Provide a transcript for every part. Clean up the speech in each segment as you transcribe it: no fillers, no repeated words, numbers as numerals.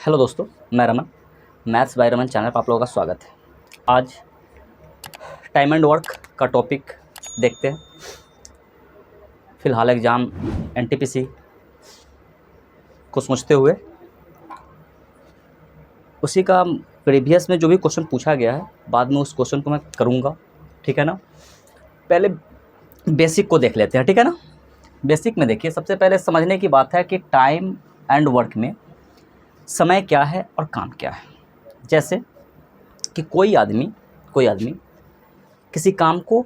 Hello दोस्तों, मैं Raman. Maths by Raman channel पर आप लोगों का स्वागत है। आज टाइम एंड वर्क का टॉपिक देखते हैं। फ़िलहाल एग्ज़ाम एनटीपीसी को सोचते हुए उसी का प्रीवियस में जो भी क्वेश्चन पूछा गया है, बाद में उस क्वेश्चन को मैं करूँगा, ठीक है ना। पहले बेसिक को देख लेते हैं, ठीक है ना। बेसिक में देखिए, सबसे पहले समझने की बात है कि टाइम एंड वर्क में समय क्या है और काम क्या है। जैसे कि कोई आदमी किसी काम को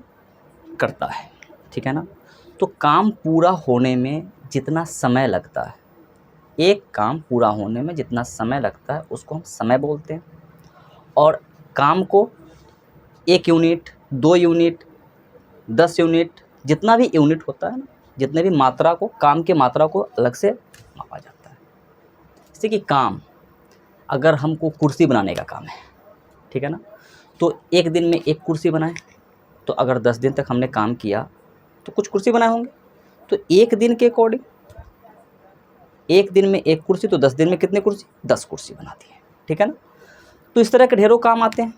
करता है, ठीक है ना। तो काम पूरा होने में जितना समय लगता है, एक काम पूरा होने में जितना समय लगता है उसको हम समय बोलते हैं। और काम को 1 यूनिट, 2 यूनिट, 10 यूनिट, जितना भी यूनिट होता है ना, जितने भी मात्रा को, काम की मात्रा को अलग से मापा जाता है। जैसे कि काम, अगर हमको कुर्सी बनाने का काम है, ठीक है ना, तो एक दिन में एक कुर्सी बनाए, तो अगर 10 दिन तक हमने काम किया तो कुछ कुर्सी बनाए होंगे। तो एक दिन के अकॉर्डिंग, एक दिन में एक कुर्सी, तो 10 दिन में कितने कुर्सी? 10 कुर्सी बनाती है, ठीक है ना। तो इस तरह के ढेरों काम आते हैं।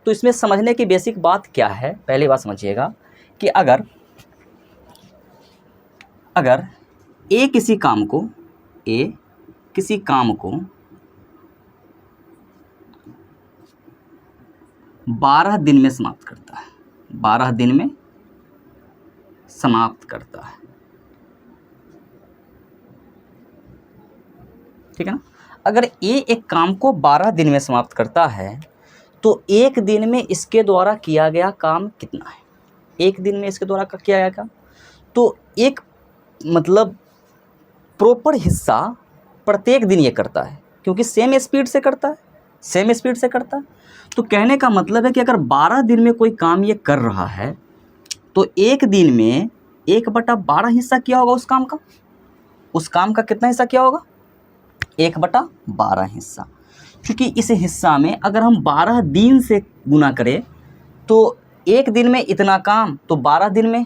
तो इसमें समझने की बेसिक बात क्या है, पहली बात समझिएगा कि अगर ए किसी काम को 12 दिन में समाप्त करता है, 12 दिन में समाप्त करता है, ठीक है ना। अगर एक काम को 12 दिन में समाप्त करता है तो एक दिन में इसके द्वारा किया गया काम कितना है? एक दिन में इसके द्वारा किया गया काम, तो एक मतलब प्रॉपर हिस्सा प्रत्येक दिन ये करता है, क्योंकि सेम स्पीड से करता है। तो कहने का मतलब है कि अगर 12 दिन में कोई काम ये कर रहा है तो एक दिन में 1/12 हिस्सा किया होगा उस काम का। उस काम का कितना हिस्सा किया होगा? 1/12 हिस्सा। क्योंकि इस हिस्सा में अगर हम 12 दिन से गुना करें तो एक दिन में इतना काम, तो 12 दिन में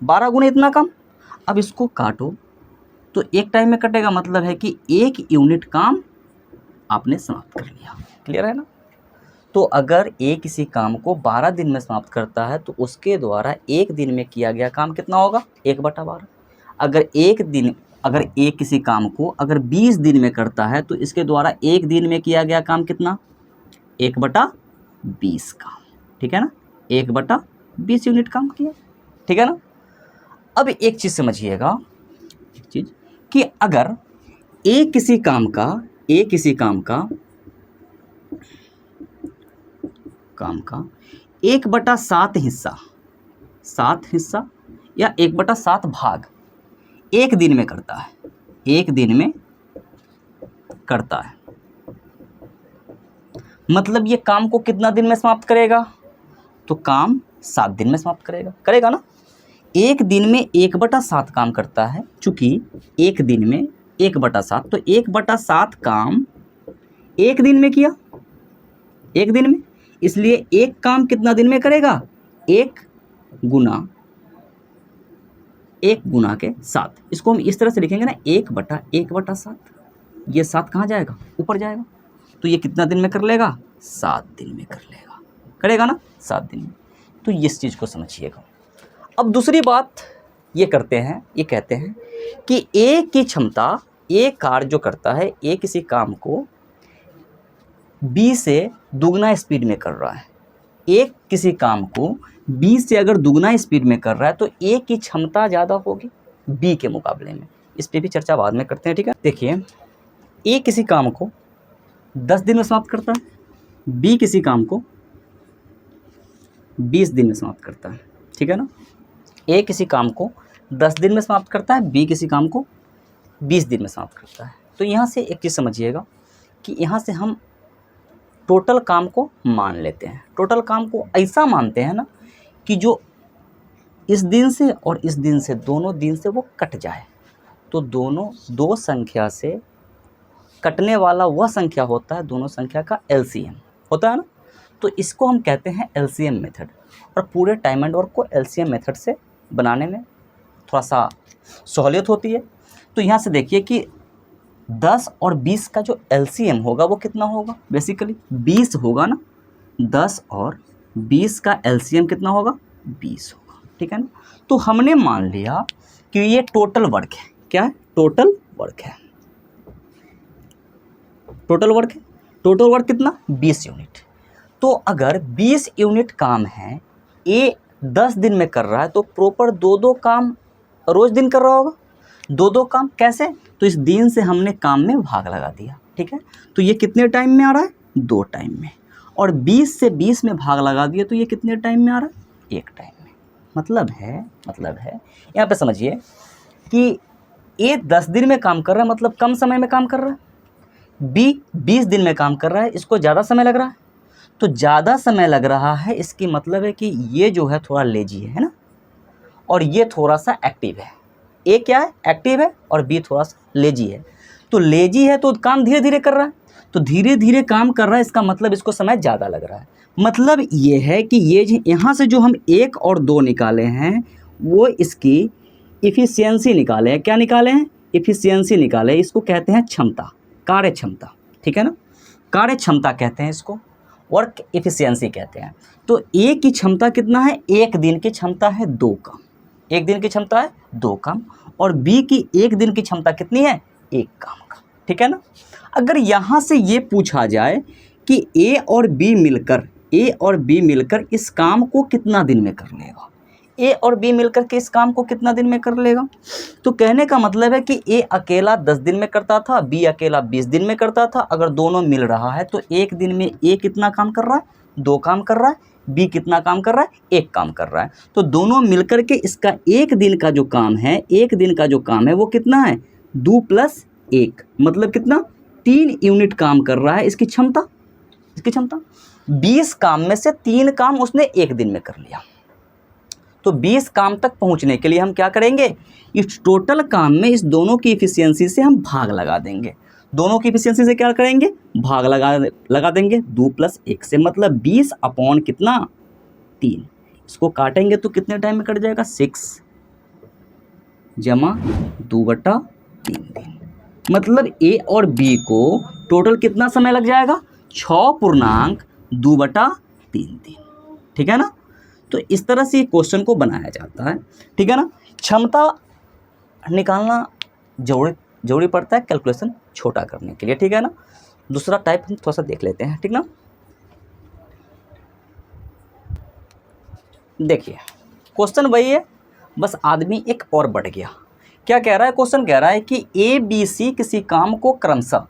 12 गुना इतना काम। अब इसको काटो तो एक टाइम में कटेगा, मतलब है कि 1 यूनिट काम आपने समाप्त कर लिया। क्लियर है ना। तो अगर किसी काम को 12 दिन में समाप्त करता है तो उसके द्वारा एक दिन में किया गया काम कितना होगा? 1/12। अगर किसी काम को अगर 20 दिन में करता है तो इसके द्वारा एक दिन में किया गया काम कितना? 1/20 काम, ठीक है ना। 1/20 यूनिट काम किया, ठीक है ना। अब एक चीज़ समझिएगा, कि अगर किसी काम का 1/7 हिस्सा, 7 हिस्सा या 1/7 भाग एक दिन में करता है, मतलब ये काम को कितना दिन में समाप्त करेगा? तो काम 7 दिन में समाप्त करेगा ना। एक दिन में 1/7 काम करता है, चूंकि एक दिन में 1/7, तो 1/7 काम एक दिन में किया, एक दिन में। इसलिए एक काम कितना दिन में करेगा? 1 गुना के 7। इसको हम इस तरह से लिखेंगे ना, 1/7। ये 7 कहाँ जाएगा? ऊपर जाएगा। तो ये कितना दिन में कर लेगा? 7 दिन में करेगा ना, 7 दिन में। तो इस चीज़ को समझिएगा। अब दूसरी बात ये कहते हैं कि एक की क्षमता, एक कार्य जो करता है, एक किसी काम को B से दुगना स्पीड में कर रहा है, एक किसी काम को B से अगर दुगना स्पीड में कर रहा है तो A की क्षमता ज़्यादा होगी B के मुकाबले में। इस पर भी चर्चा बाद में करते हैं, ठीक है। देखिए, A किसी काम को 10 दिन में समाप्त करता है, B किसी काम को 20 दिन में समाप्त करता है, ठीक है ना। A किसी काम को 10 दिन में समाप्त करता है, B किसी काम को 20 दिन में समाप्त करता है। तो यहाँ से एक चीज़ समझिएगा कि यहाँ से हम टोटल काम को मान लेते हैं। टोटल काम को ऐसा मानते हैं ना कि जो इस दिन से और इस दिन से, दोनों दिन से वो कट जाए। तो दोनों दो संख्या से कटने वाला वह संख्या होता है, दोनों संख्या का एलसीएम होता है ना। तो इसको हम कहते हैं एलसीएम मेथड। और पूरे टाइम एंड वर्क को एलसीएम मेथड से बनाने में थोड़ा सा सहूलियत होती है। तो यहाँ से देखिए कि 10 और 20 का जो एलसीएम होगा वो कितना होगा, बेसिकली 20 होगा ना। 10 और 20 का एलसीएम कितना होगा, 20 होगा, ठीक है ना। तो हमने मान लिया कि ये टोटल वर्क है, क्या है, टोटल वर्क है, टोटल वर्क है। टोटल वर्क कितना, 20 यूनिट। तो अगर 20 यूनिट काम है, ए 10 दिन में कर रहा है, तो प्रॉपर 2-2 काम रोज दिन कर रहा होगा, 2-2 काम। कैसे, तो इस दिन से हमने काम में भाग लगा दिया, ठीक है। तो ये कितने टाइम में आ रहा है, 2 टाइम में। और 20 से 20 में भाग लगा दिया तो ये कितने टाइम में आ रहा है, 1 टाइम में। मतलब है यहाँ पे समझिए कि ए 10 दिन में काम कर रहा है, मतलब कम समय में काम कर रहा है। बी 20 दिन में काम कर रहा है, इसको ज़्यादा समय लग रहा है। तो ज़्यादा समय लग रहा है, इसकी मतलब है कि ये जो है थोड़ा लेजी है ना, और ये थोड़ा सा एक्टिव है। ए क्या है, एक्टिव है, और बी थोड़ा सा लेजी है। तो लेजी है तो काम धीरे धीरे कर रहा है, तो धीरे धीरे काम कर रहा है, इसका मतलब इसको समय ज़्यादा लग रहा है। मतलब ये है कि ये यहाँ से जो हम 1 और 2 निकाले हैं, वो इसकी इफ़िशियंसी निकाले हैं। क्या निकाले हैं, इफ़िशियंसी निकाले। इसको कहते हैं क्षमता, कार्य क्षमता, ठीक है ना, कार्य क्षमता कहते हैं इसको, वर्क इफ़िशियंसी कहते हैं। तो ए की क्षमता कितना है, 1 दिन की क्षमता है 2 काम, 1 दिन की क्षमता है 2 काम। और बी की 1 दिन की क्षमता कितनी है, 1 काम का, ठीक है ना। अगर यहाँ से ये पूछा जाए कि ए और बी मिलकर इस काम को कितना दिन में कर लेगा, ए और बी मिलकर के इस काम को कितना दिन में कर लेगा, तो कहने का मतलब है कि ए अकेला 10 दिन में करता था, बी अकेला 20 दिन में करता था। अगर दोनों मिल रहा है तो 1 दिन में ए कितना काम कर रहा है, 2 काम कर रहा है, बी कितना काम कर रहा है, 1 काम कर रहा है। तो दोनों मिलकर के इसका 1 दिन का जो काम है, 1 दिन का जो काम है वो कितना है, 2 + 1, मतलब कितना, 3 यूनिट काम कर रहा है। इसकी क्षमता 20 काम में से 3 काम उसने 1 दिन में कर लिया। तो 20 काम तक पहुंचने के लिए हम क्या करेंगे, इस टोटल काम में इस दोनों की इफ़िशियंसी से हम भाग लगा देंगे। दोनों की इफ़िशियंसी से क्या करेंगे, भाग लगा देंगे 2 + 1 से, मतलब 20 अपॉन कितना, 3। इसको काटेंगे तो कितने टाइम में कट जाएगा, 6 जमा 2/3 दिन। मतलब ए और बी को टोटल कितना समय लग जाएगा, 6.2/3 दिन, ठीक है ना। तो इस तरह से क्वेश्चन को बनाया जाता है, ठीक है ना। क्षमता निकालना जरूरी पड़ता है कैलकुलेशन छोटा करने के लिए, ठीक है ना। दूसरा टाइप हम थोड़ा सा देख लेते हैं, ठीक ना। देखिए क्वेश्चन वही है, बस आदमी एक और बढ़ गया। क्या कह रहा है, क्वेश्चन कह रहा है कि ए बी सी किसी काम को क्रमशः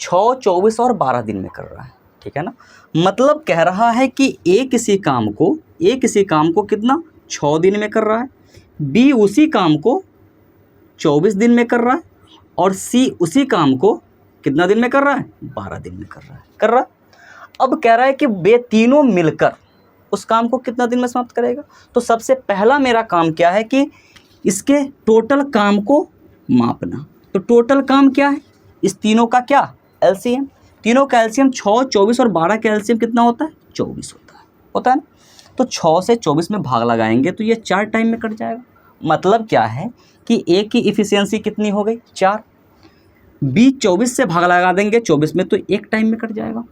6, 24 और 12 दिन में कर रहा है, ठीक है ना। मतलब कह रहा है कि ए किसी काम को कितना, 6 दिन में कर रहा है, बी उसी काम को 24 दिन में कर रहा है, और सी उसी काम को कितना दिन में कर रहा है, 12 दिन में कर रहा है। अब कह रहा है कि वे तीनों मिलकर उस काम को कितना दिन में समाप्त करेगा। तो सबसे पहला मेरा काम क्या है कि इसके टोटल काम को मापना। तो टोटल काम क्या है, इस तीनों का क्या, एलसीएम। तीनों का एलसीएम 6, 24 और 12 का एलसीएम कितना होता है, 24 होता है ना। तो 6 से 24 में भाग लगाएंगे तो ये 4 टाइम में कट जाएगा। मतलब क्या है कि ए की इफ़िशियंसी कितनी हो गई, 4। बी 24 से भाग लगा देंगे 24 में तो 1 टाइम में कट जाएगा,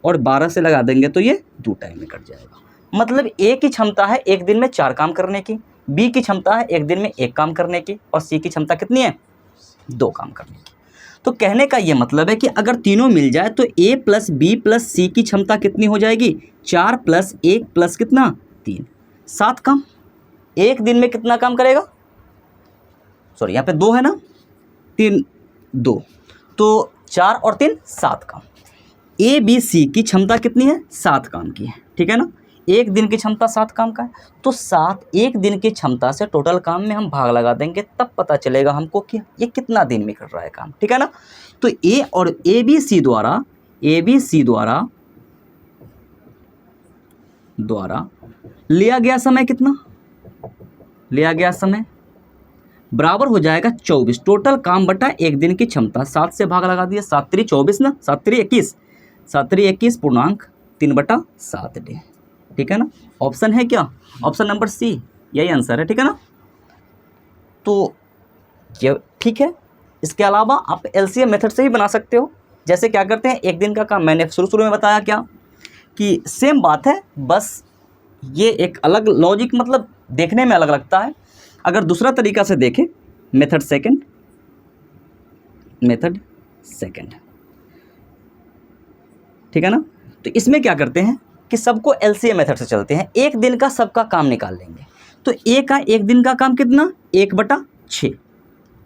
और 12 से लगा देंगे तो ये 2 टाइम में कट जाएगा। मतलब ए की क्षमता है 1 दिन में 4 काम करने की, बी की क्षमता है 1 दिन में 1 काम करने की, और सी की क्षमता कितनी है, 2 काम करने की। तो कहने का ये मतलब है कि अगर तीनों मिल जाए तो ए + बी + सी की क्षमता कितनी हो जाएगी, 4 + 1 + कितना, 3, 7 काम। 1 दिन में कितना काम करेगा, सॉरी यहाँ पे 2 है ना, 3 2, तो 4 और 3 7 काम। ए बी सी की क्षमता कितनी है, 7 काम की है, ठीक है ना। 1 दिन की क्षमता 7 काम का है, तो 1 दिन की क्षमता से टोटल काम में हम भाग लगा देंगे, तब पता चलेगा हमको कि ये कितना दिन में कर रहा है काम, ठीक है ना। तो ए और ए बी सी द्वारा लिया गया समय कितना, लिया गया समय बराबर हो जाएगा 24 टोटल काम बटा 1 दिन की क्षमता। 7 से भाग लगा दिया, 7 3 24 ना, 7 3 21, 7 3 21 पूर्णांक 3/7 डे, ठीक है ना। ऑप्शन है क्या, ऑप्शन नंबर सी, यही आंसर है, ठीक है ना। तो ये ठीक है, इसके अलावा आप एलसीएम मेथड से ही बना सकते हो। जैसे क्या करते हैं, एक दिन का काम मैंने शुरू में बताया क्या कि सेम बात है, बस ये एक अलग लॉजिक मतलब देखने में अलग लगता है। अगर दूसरा तरीका से देखें, मेथड सेकंड, ठीक है ना। तो इसमें क्या करते हैं कि सबको एलसीएम मेथड से चलते हैं, एक दिन का सबका काम निकाल लेंगे। तो ए का एक दिन का काम कितना, 1/6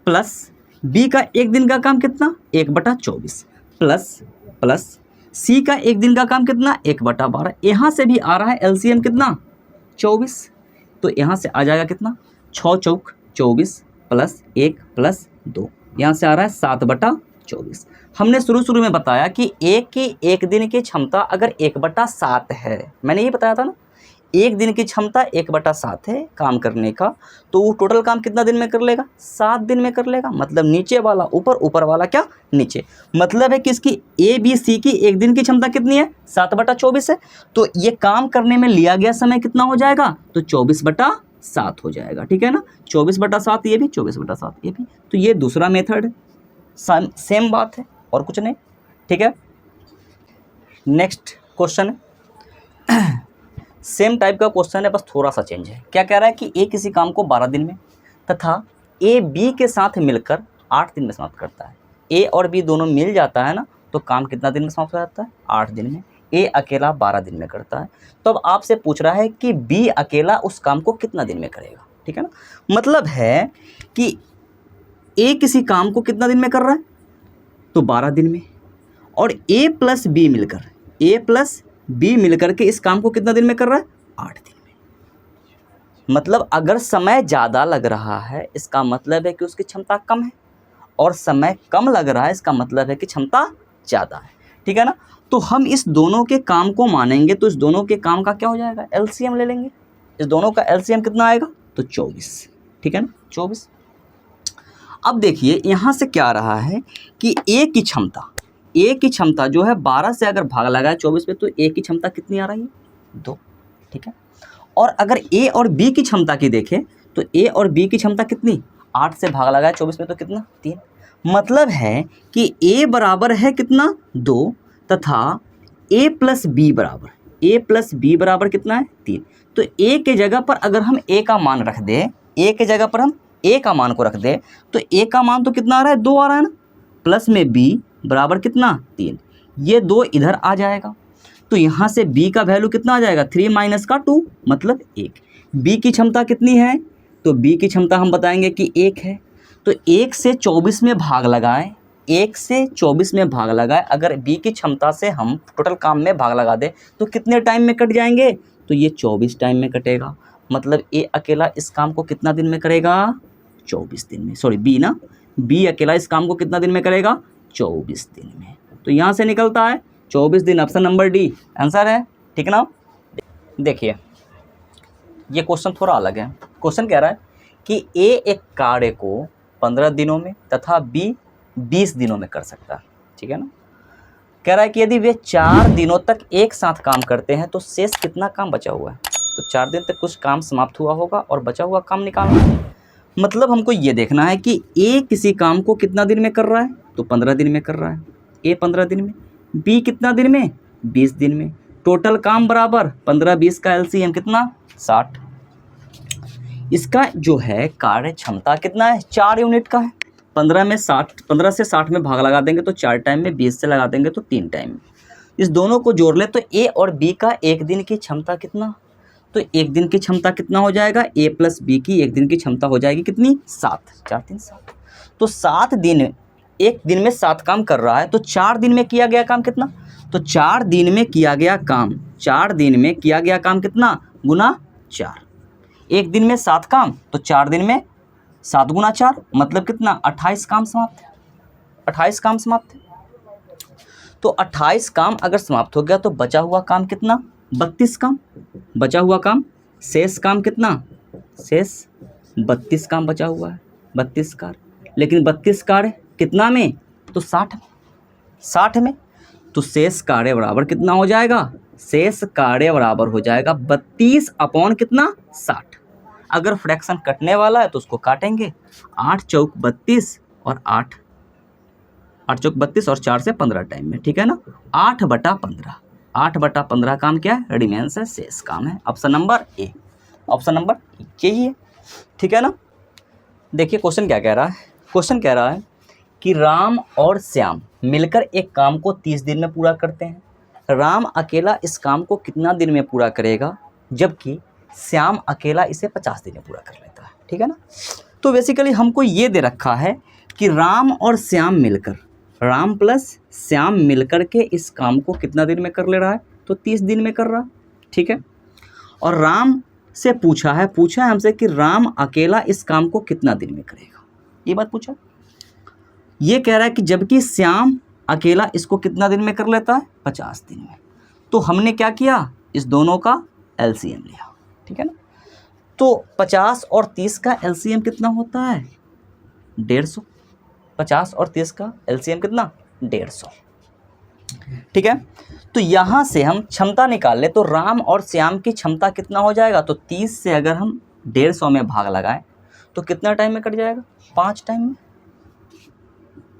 प्लस बी का एक दिन का काम कितना, 1/24 प्लस सी का एक दिन का काम कितना, 1/12। यहाँ से भी आ रहा है एलसीएम कितना, 24। तो यहाँ से आ जाएगा कितना, 6 चौक 24 प्लस 1 प्लस 2, यहाँ से आ रहा है 7/24। हमने शुरू में बताया कि एक दिन की क्षमता अगर 1/7 है, मैंने ये बताया था ना, एक दिन की क्षमता 1/7 है काम करने का, तो वो टोटल काम कितना दिन में कर लेगा, 7 दिन में कर लेगा। मतलब नीचे वाला ऊपर, ऊपर वाला क्या नीचे। मतलब है कि इसकी ए बी सी की एक दिन की क्षमता कितनी है, 7/24 है। तो ये काम करने में लिया गया समय कितना हो जाएगा, तो 24/7 हो जाएगा। ठीक है ना, 24/7 ये भी, 24/7 ये भी। तो ये दूसरा मेथड है, सेम बात है और कुछ नहीं। ठीक है, नेक्स्ट क्वेश्चन है, सेम टाइप का क्वेश्चन है, बस थोड़ा सा चेंज है। क्या कह रहा है कि ए किसी काम को 12 दिन में तथा ए बी के साथ मिलकर 8 दिन में समाप्त करता है। ए और बी दोनों मिल जाता है ना, तो काम कितना दिन में समाप्त हो जाता है, 8 दिन में। ए अकेला 12 दिन में करता है। तो अब आपसे पूछ रहा है कि बी अकेला उस काम को कितना दिन में करेगा। ठीक है ना, मतलब है कि ए किसी काम को कितना दिन में कर रहा है, तो 12 दिन में, और ए प्लस बी मिलकर के इस काम को कितना दिन में कर रहा है, 8 दिन में। मतलब अगर समय ज़्यादा लग रहा है, इसका मतलब है कि उसकी क्षमता कम है, और समय कम लग रहा है, इसका मतलब है कि क्षमता ज़्यादा है। ठीक है ना, तो हम इस दोनों के काम को मानेंगे, तो इस दोनों के काम का क्या हो जाएगा, एलसीएम ले लेंगे। इस दोनों का एलसीएम कितना आएगा, तो 24। ठीक है ना, 24। अब देखिए यहाँ से क्या आ रहा है कि ए की क्षमता जो है 12 से अगर भाग लगाए 24 पे, तो ए की क्षमता कितनी आ रही है, 2। ठीक है, और अगर ए और बी की क्षमता की देखें, तो ए और बी की क्षमता कितनी, 8 से भाग लगाए 24 में, तो कितना, 3। मतलब है कि ए बराबर है कितना, 2, तथा ए प्लस बी बराबर कितना है, 3। तो ए के जगह पर अगर हम ए का मान रख दें, ए के जगह पर हम ए का मान को रख दें, तो ए का मान तो कितना आ रहा है, 2 आ रहा है ना, प्लस में बी बराबर कितना, 3। ये 2 इधर आ जाएगा, तो यहाँ से b का वैल्यू कितना आ जाएगा, 3 माइनस का 2 मतलब 1। b की क्षमता कितनी है, तो b की क्षमता हम बताएंगे कि 1 है। तो 1 से 24 में भाग लगाएं, 1 से 24 में भाग लगाएं, अगर b की क्षमता से हम टोटल काम में भाग लगा दें, तो कितने टाइम में कट जाएंगे, तो ये 24 टाइम में कटेगा। मतलब a अकेला इस काम को कितना दिन में करेगा, 24 दिन में। सॉरी, b अकेला इस काम को कितना दिन में करेगा, 24 दिन में। तो यहाँ से निकलता है 24 दिन, ऑप्शन नंबर डी आंसर है। ठीक ना, देखिए ये क्वेश्चन थोड़ा अलग है। क्वेश्चन कह रहा है कि ए एक कार्य को 15 दिनों में तथा बी 20 दिनों में कर सकता है। ठीक है ना, कह रहा है कि यदि वे 4 दिनों तक एक साथ काम करते हैं, तो शेष कितना काम बचा हुआ है। तो 4 दिन तक कुछ काम समाप्त हुआ होगा और बचा हुआ काम निकालना है। मतलब हमको ये देखना है कि ए किसी काम को कितना दिन में कर रहा है, तो 15 दिन में कर रहा है, ए 15 दिन में, बी कितना दिन में, 20 दिन में। टोटल काम बराबर 15-20 का एलसीएम कितना, 60। इसका जो है कार्य क्षमता कितना है, 4 यूनिट का है। 15 से 60 में भाग लगा देंगे तो 4 टाइम में, 20 से लगा देंगे तो 3 टाइम में। इस दोनों को जोड़ ले तो ए और बी का एक दिन की क्षमता कितना, तो एक दिन की क्षमता कितना हो जाएगा, ए प्लस बी की एक दिन की क्षमता हो जाएगी कितनी, 7। 4 3 7। तो 7 दिन, एक दिन में 7 काम कर रहा है, तो 4 दिन में किया गया काम कितना, तो 4 दिन में किया गया काम, 4 दिन में किया गया काम कितना, गुना 4। एक दिन में 7 काम, तो 4 दिन में 7 गुना 4 मतलब कितना, 28 काम समाप्त है। 28 काम समाप्त है। तो 28 काम अगर समाप्त हो गया, तो बचा हुआ काम कितना, 32 काम। बचा हुआ काम, शेष काम कितना, शेष 32 काम बचा हुआ है, 32 कार्य। लेकिन 32 कार्य कितना में, तो 60 में। 60 में तो शेष कार्य बराबर कितना हो जाएगा, शेष कार्य बराबर हो जाएगा 32 अपॉन कितना, 60। अगर फ्रैक्शन कटने वाला है तो उसको काटेंगे, 8 चौक 32 और 8 8 चौक 32 और 4 से 15 टाइम में, ठीक है ना। 8/15, 8/15 काम क्या है, रिमेंस है, शेष काम है। Option number A, option number यही है, ठीक है ना। देखिए क्वेश्चन क्या कह रहा है, क्वेश्चन कह रहा है कि राम और श्याम मिलकर एक काम को 30 दिन में पूरा करते हैं। राम अकेला इस काम को कितना दिन में पूरा करेगा, जबकि श्याम अकेला इसे 50 दिन में पूरा कर लेता है, ठीक है ना। तो बेसिकली हमको ये दे रखा है कि राम और श्याम मिलकर, राम प्लस श्याम मिलकर के इस काम को कितना दिन में कर ले रहा है, तो 30 दिन में कर रहा है, ठीक है। और राम से पूछा है हमसे कि राम अकेला इस काम को कितना दिन में करेगा, ये बात पूछा। ये कह रहा है कि जबकि श्याम अकेला इसको कितना दिन में कर लेता है, 50 दिन में। तो हमने क्या किया, इस दोनों का एलसीएम लिया, ठीक है ना। तो 50 और 30 का एलसीएम कितना होता है, 150। 50 और 30 का एलसीएम कितना, 150, ठीक है। तो यहाँ से हम क्षमता निकाल ले तो राम और श्याम की क्षमता कितना हो जाएगा, तो 30 से अगर हम 150 में भाग लगाएं तो कितना टाइम में कट जाएगा, 5 टाइम में,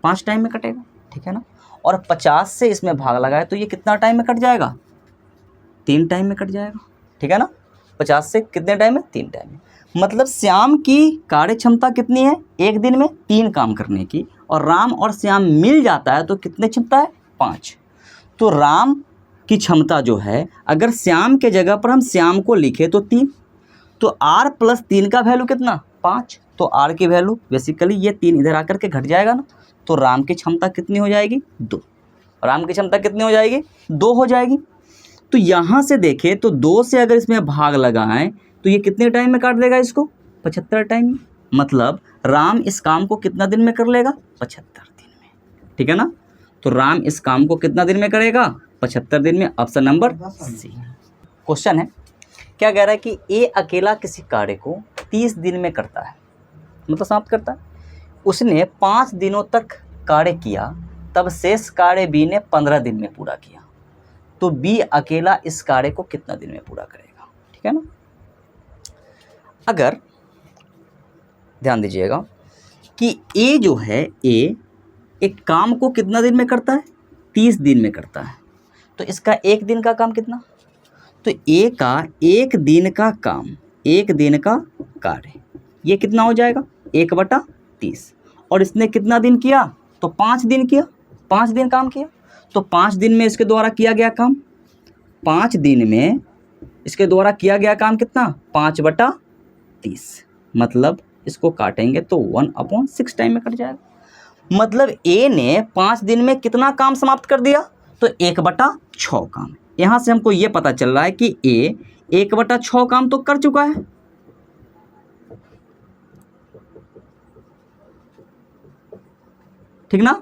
5 टाइम में कटेगा, ठीक है ना। और 50 से इसमें भाग लगाए तो ये कितना टाइम में कट जाएगा, 3 टाइम में कट जाएगा, ठीक है ना। 50 से कितने टाइम में, 3 टाइम में। मतलब श्याम की कार्य क्षमता कितनी है, एक दिन में 3 काम करने की, और राम और श्याम मिल जाता है तो कितने क्षमता है, 5। तो राम की क्षमता जो है, अगर श्याम के जगह पर हम श्याम को लिखे तो 3, तो r + 3 का वैल्यू कितना, 5। तो r की वैल्यू बेसिकली ये 3 इधर आकर के घट जाएगा ना, तो राम की क्षमता कितनी हो जाएगी, 2। राम की क्षमता कितनी हो जाएगी, 2 हो जाएगी। तो यहाँ से देखें तो 2 से अगर इसमें भाग लगाएं तो ये कितने टाइम में काट देगा इसको, 75 टाइम में। मतलब राम इस काम को कितना दिन में कर लेगा, 75 दिन में, ठीक है ना। तो राम इस काम को कितना दिन में करेगा, 75 दिन में। Option number C. क्वेश्चन है, क्या कह रहा है कि ए अकेला किसी कार्य को 30 दिन में करता है, मतलब समाप्त करता है। उसने 5 दिनों तक कार्य किया, तब शेष कार्य बी ने 15 दिन में पूरा किया, तो बी अकेला इस कार्य को कितना दिन में पूरा करेगा, ठीक है ना। अगर ध्यान दीजिएगा कि ए जो है, ए एक काम को कितना दिन में करता है, 30 दिन में करता है। तो इसका एक दिन का काम कितना, तो ए का एक दिन का काम, एक दिन का कार्य, ये कितना हो जाएगा, 1/30। और इसने कितना दिन किया, तो 5 दिन किया, 5 दिन काम किया। तो 5 दिन में इसके द्वारा किया गया काम, 5 दिन में इसके द्वारा किया गया काम कितना, 5/30। मतलब इसको काटेंगे तो 1/6 टाइम में कट जाएगा। मतलब ए ने 5 दिन में कितना काम समाप्त कर दिया, तो 1/6 काम। यहाँ से हमको ये पता चल रहा है कि ए 1/6 काम तो कर चुका है, ठीक ना।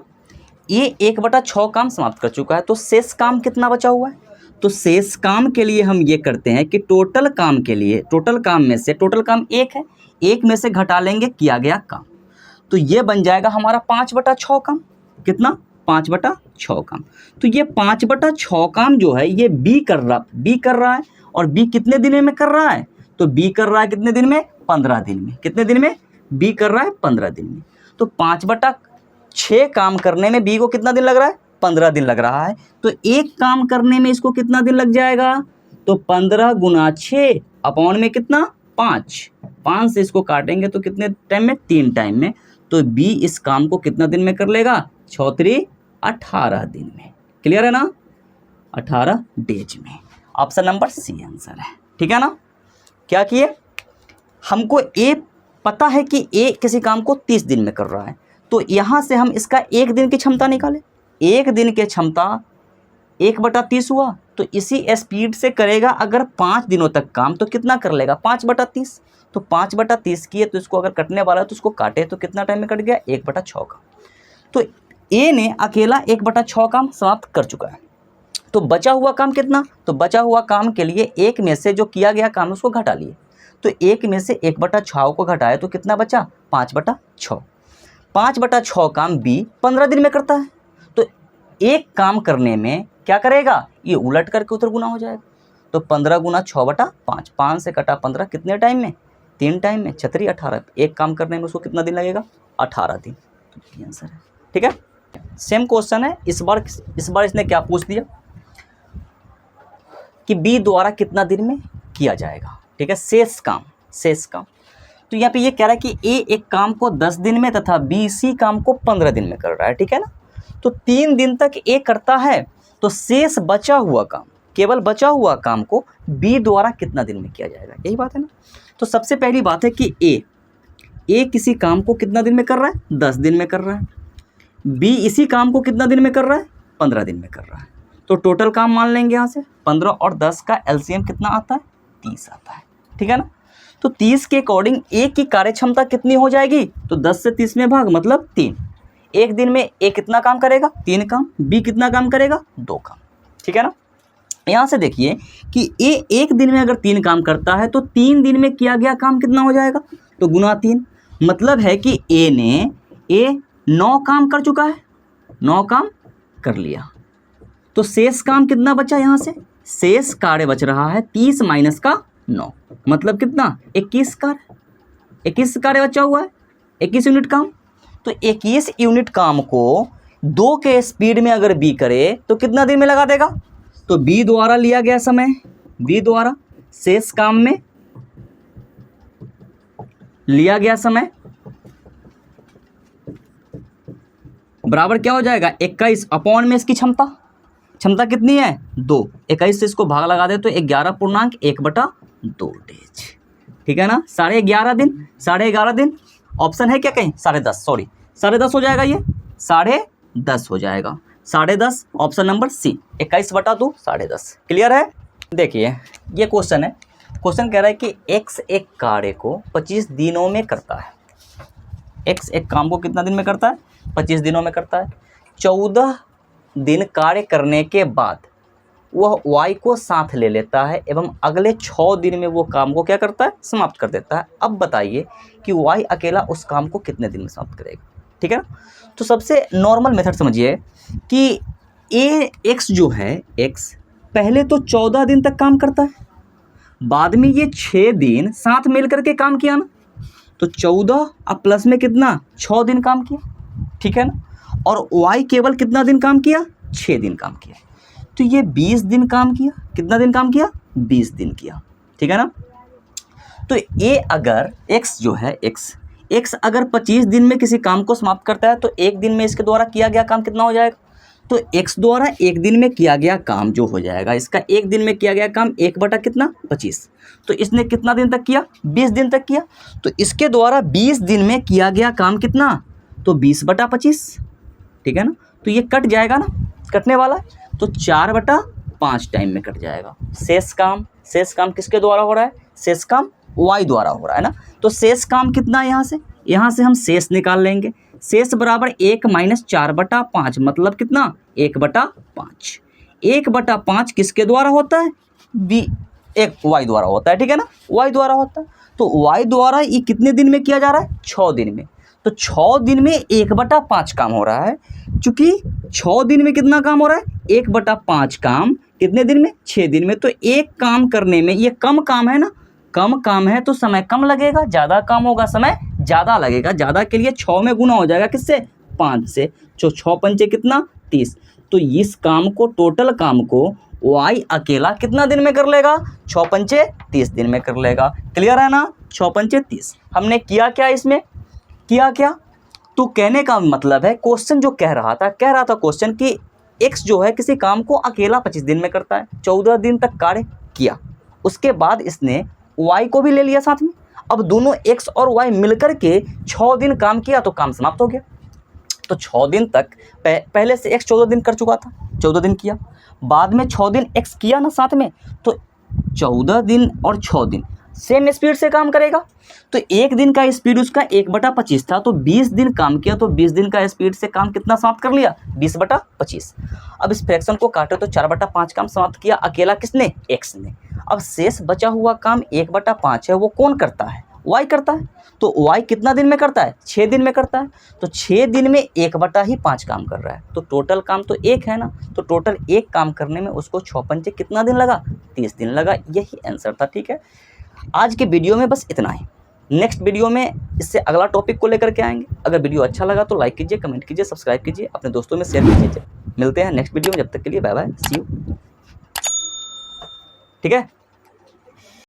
ये 1/6 काम समाप्त कर चुका है, तो शेष काम कितना बचा हुआ है। तो शेष काम के लिए हम ये करते हैं कि टोटल काम के लिए, टोटल काम में से, टोटल काम 1 है, 1 में से घटा लेंगे किया गया काम, तो ये बन जाएगा हमारा 5/6 काम। कितना, 5/6 काम। तो ये 5/6 काम जो है ये बी कर रहा है। और बी कितने दिन में कर रहा है, तो बी कर रहा है कितने दिन में, 15 दिन में। कितने दिन में, बी कर रहा है 15 दिन में। तो 5/6 काम करने में बी को कितना दिन लग रहा है, 15 दिन लग रहा है। तो एक काम करने में इसको कितना दिन लग जाएगा, तो 15 × 6 अपॉन में कितना, 5 से इसको काटेंगे तो कितने टाइम में, 3 टाइम में। तो बी इस काम को कितना दिन में कर लेगा, 6×3 18 दिन में। क्लियर है ना, 18 डेज में। ऑप्शन नंबर सी आंसर है, ठीक है ना। क्या किए, हमको ए पता है कि ए किसी काम को 30 दिन में कर रहा है, तो यहाँ से हम इसका एक दिन की क्षमता निकालें। एक दिन की क्षमता 1/30 हुआ, तो इसी स्पीड से करेगा अगर 5 दिनों तक काम, तो कितना कर लेगा, 5/30। तो 5/30 किए तो इसको अगर कटने वाला है तो उसको काटे तो कितना टाइम में कट गया, 1/6 का। तो ए ने अकेला 1/6 काम समाप्त कर चुका है। तो बचा हुआ काम कितना, तो बचा हुआ काम के लिए एक में से जो किया गया काम उसको घटा लिए। तो एक में से 1/6 को घटाए तो कितना बचा, 5/6। 5/6 काम बी 15 दिन में करता है। तो एक काम करने में क्या करेगा, ये उलट करके उधर गुना हो जाएगा। तो 15 × 6/5, 5 से कटा 15, कितने टाइम में, 3 टाइम में। 6×3 18, एक काम करने में उसको कितना दिन लगेगा, 18 दिन। तो ये आंसर है, ठीक है। सेम क्वेश्चन है, इस बार इसने क्या पूछ दिया कि बी द्वारा कितना दिन में किया जाएगा, ठीक है, शेष काम। तो यहाँ पे ये कह रहा है कि ए एक काम को 10 दिन में तथा बी इसी काम को 15 दिन में कर रहा है, ठीक है ना। तो 3 दिन तक ए करता है, तो शेष बचा हुआ काम, केवल बचा हुआ काम को बी द्वारा कितना दिन में किया जाएगा, यही बात है ना। तो सबसे पहली बात है कि ए किसी काम को कितना दिन में कर रहा है, 10 दिन में कर रहा है। बी इसी काम को कितना दिन में कर रहा है, 15 दिन में कर रहा है। तो टोटल काम मान लेंगे यहाँ से 15 और 10 का एलसीएम कितना आता है, 30 आता है, ठीक है ना। तो 30 के अकॉर्डिंग ए की कार्य क्षमता कितनी हो जाएगी, तो 10 से 30 में भाग मतलब 3। एक दिन में ए कितना काम करेगा, 3 काम, बी कितना काम करेगा, 2 काम, ठीक है ना। यहाँ से देखिए कि ए एक दिन में अगर 3 काम करता है तो 3 दिन में किया गया काम कितना हो जाएगा, तो गुना 3, मतलब है कि ए 9 काम कर चुका है, 9 काम कर लिया। तो शेष काम कितना बचा, यहाँ से शेष कार्य बच रहा है 30 माइनस का 9, मतलब कितना, 21 कार्य बचा हुआ है, 21 यूनिट काम। तो 21 यूनिट काम को 2 के स्पीड में अगर बी करे तो कितना दिन में लगा देगा, तो बी द्वारा लिया गया समय, बी द्वारा शेष काम में लिया गया समय बराबर क्या हो जाएगा, 21 अपॉन में इसकी क्षमता कितनी है, 2। 21 से इसको भाग लगा दे तो 11.1/2 डेज, ठीक है ना। 11.5 दिन, ऑप्शन है क्या कहीं, 10.5, सॉरी 10.5 हो जाएगा, ये 10.5 हो जाएगा, 10.5 ऑप्शन नंबर सी, 21/2 10.5। क्लियर है। देखिए ये क्वेश्चन है, क्वेश्चन कह रहा है कि एक्स एक कार्य को 25 दिनों में करता है, एक्स एक काम को कितना दिन में करता है, 25 दिनों में करता है। 14 दिन कार्य करने के बाद वह वाई को साथ ले लेता है एवं अगले 6 दिन में वो काम को क्या करता है, समाप्त कर देता है। अब बताइए कि वाई अकेला उस काम को कितने दिन में समाप्त करेगा, ठीक है ना। तो सबसे नॉर्मल मेथड समझिए कि एक्स जो है, एक्स पहले तो 14 दिन तक काम करता है, बाद में ये 6 दिन साथ मिल करके काम किया ना, तो 14 अब प्लस में कितना, 6 दिन काम किया, ठीक है ना। और वाई केवल कितना दिन काम किया, 6 दिन काम किया, तो ये 20 दिन काम किया, कितना दिन काम किया, 20 दिन किया, ठीक है ना। तो ए अगर एक्स जो है, एक्स अगर 25 दिन में किसी काम को समाप्त करता है तो एक दिन में इसके द्वारा किया गया काम कितना हो जाएगा, तो एक्स द्वारा एक दिन में किया गया काम जो हो जाएगा, इसका एक दिन में किया गया काम 1/25, तो इसने कितना दिन तक किया, 20 दिन तक किया। तो इसके द्वारा 20 दिन में किया गया काम कितना, तो 20/25, ठीक है ना। तो ये कट जाएगा ना, कटने वाला है, तो 4/5 टाइम में कट जाएगा। शेष काम किसके द्वारा हो रहा है, शेष काम वाई द्वारा हो रहा है ना। तो शेष काम कितना है, यहाँ से हम शेष निकाल लेंगे, शेष बराबर 1 - 4/5, मतलब कितना, 1/5। 1/5 किसके द्वारा होता है, एक वाई द्वारा होता है, ठीक है ना, वाई द्वारा होता है। तो वाई द्वारा ये कितने दिन में किया जा रहा है, 6 दिन में। तो 6 दिन में 1/5 काम हो रहा है, चूंकि 6 दिन में कितना काम हो रहा है, 1/5 काम कितने दिन में, 6 दिन में। तो एक काम करने में ये कम काम है ना, कम काम है तो समय कम लगेगा, ज़्यादा काम होगा समय ज़्यादा लगेगा। ज़्यादा के लिए 6 में गुना हो जाएगा, किससे, 5 से। तो 6 पंचे कितना, 30। तो इस काम को, टोटल काम को वाई अकेला कितना दिन में कर लेगा, 6 पंचे 30 दिन में कर लेगा। क्लियर है ना, 6 पंचे 30। हमने किया क्या, इसमें किया क्या, तो कहने का मतलब है, क्वेश्चन जो कह रहा था क्वेश्चन कि एक्स जो है किसी काम को अकेला 25 दिन में करता है, 14 दिन तक कार्य किया, उसके बाद इसने वाई को भी ले लिया साथ में। अब दोनों एक्स और वाई मिलकर के 6 दिन काम किया तो काम समाप्त हो गया। तो 6 दिन तक पहले से एक्स 14 दिन कर चुका था, 14 दिन किया, बाद में 6 दिन एक्स किया ना साथ में, तो 14 दिन और 6 दिन सेम स्पीड से काम करेगा। तो एक दिन का स्पीड उसका 1/25 था, तो 20 दिन काम किया, तो 20 दिन का स्पीड से काम कितना समाप्त कर लिया, 20/25। अब इस फ्रैक्शन को काटो तो 4/5 काम समाप्त किया अकेला, किसने, एक्स ने। अब शेष बचा हुआ काम 1/5 है, वो कौन करता है, वाई करता है। तो वाई कितना दिन में करता है, 6 दिन में करता है। तो 6 दिन में 1/5 काम कर रहा है, तो टोटल काम तो 1 है ना। तो टोटल 1 काम करने में उसको 6 पंचे कितना दिन लगा, 30 दिन लगा। यही आंसर था, ठीक है। आज के वीडियो में बस इतना ही। नेक्स्ट वीडियो में इससे अगला टॉपिक को लेकर के आएंगे। अगर वीडियो अच्छा लगा तो लाइक कीजिए, कमेंट कीजिए, सब्सक्राइब कीजिए, अपने दोस्तों में शेयर कीजिए। मिलते हैं नेक्स्ट वीडियो में, जब तक के लिए बाय बाय, सी यू। ठीक है।